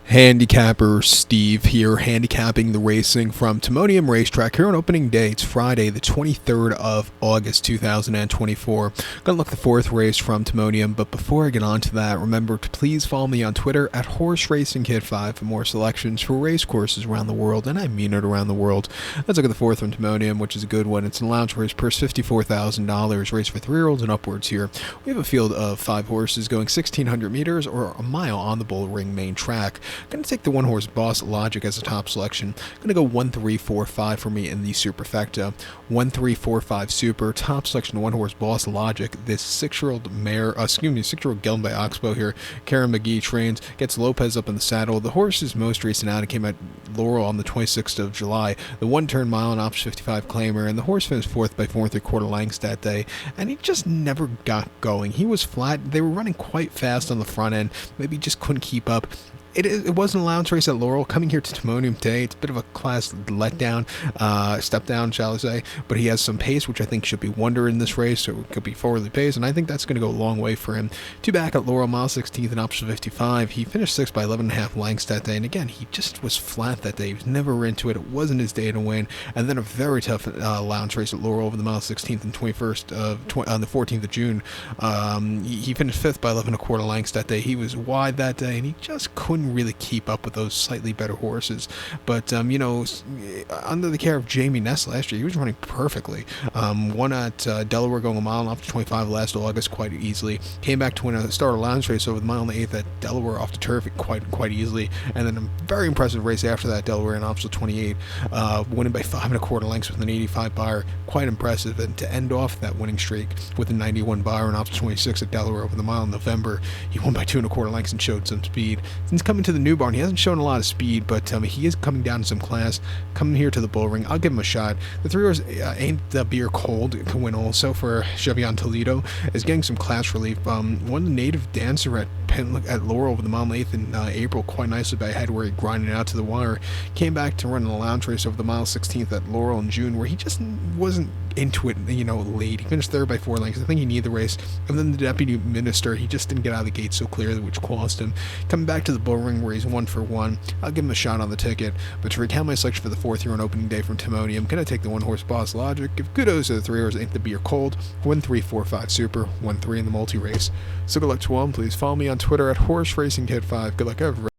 Handicapper Steve here, handicapping the racing from Timonium Racetrack here on opening day. It's Friday, the 23rd of August, 2024. Gonna look at the fourth race from Timonium, but before I get on to that, remember to please follow me on Twitter at HorseRacingKid5 for more selections for race courses around the world, and I mean it around the world. Let's look at the fourth from Timonium, which is a good one. It's an allowance race, purse $54,000, race for 3-year-olds and upwards here. We have a field of 5 horses going 1,600 meters or a mile on the Bull Ring main track. Going to take the one-horse Boss Logic as a top selection. Going to go 1-3-4-5 for me in the superfecta. 1-3-4-5 super. Top selection, one-horse Boss Logic. This 6-year-old mare, 6-year-old gelding by Oxbow here. Karen McGee trains, gets Lopez up in the saddle. The horse is most recent out and came at Laurel on the 26th of July. The one-turn mile and option 55 claimer, and the horse finished 4th by 4 3/4 lengths that day, and he just never got going. He was flat. They were running quite fast on the front end. Maybe just couldn't keep up. It was an allowance race at Laurel. Coming here to Timonium today, it's a bit of a class letdown, step down, shall I say. But he has some pace, which I think should be wonder in this race, so it could be forwardly paced, and I think that's going to go a long way for him. 2 back at Laurel, mile 16th and option 55. He finished 6th by 11.5 lengths that day, and again, he just was flat that day. He was never into it. It wasn't his day to win. And then a very tough allowance race at Laurel over the mile 16th and 21st on the 14th of June. He finished 5th by 11.25 lengths that day. He was wide that day, and he just couldn't really keep up with those slightly better horses. But under the care of Jamie Ness last year, he was running perfectly. Won at Delaware going a mile and off to 25 last August quite easily. Came back to win a start allowance race over the mile and the 8th at Delaware off the turf quite easily, and then a very impressive race after that, Delaware in option 28, winning by 5 1/4 lengths with an 85 buyer, quite impressive. And to end off that winning streak with a 91 buyer and option 26 at Delaware over the mile in November, he won by 2 1/4 lengths and showed some speed. Since coming to the new barn, he hasn't shown a lot of speed, but he is coming down in some class. Coming here to the Bull Ring, I'll give him a shot. The 3 years ain't the beer cold to win also for Chevion Toledo, is getting some class relief. Won the native dancer at Laurel over the mile and 8th in April quite nicely by head, where he grinded out to the wire. Came back to run an allowance race over the mile 16th at Laurel in June, where he just wasn't into it, late. He finished 3rd by 4 lengths. I think he needed the race. And then the deputy minister, he just didn't get out of the gate so clearly, which cost him. Coming back to the Bull Ring, where he's 1 for 1. I'll give him a shot on the ticket. But to recount my selection for the 4th year on opening day from Timonium, I'm going to take the one-horse Boss Logic. Give kudos to the 3 years ain't the beer cold. 1-3-4-5 super. 1-3 in the multi-race. So good luck to all. Please follow me on Twitter at HorseRacingKid5. Good luck, everybody.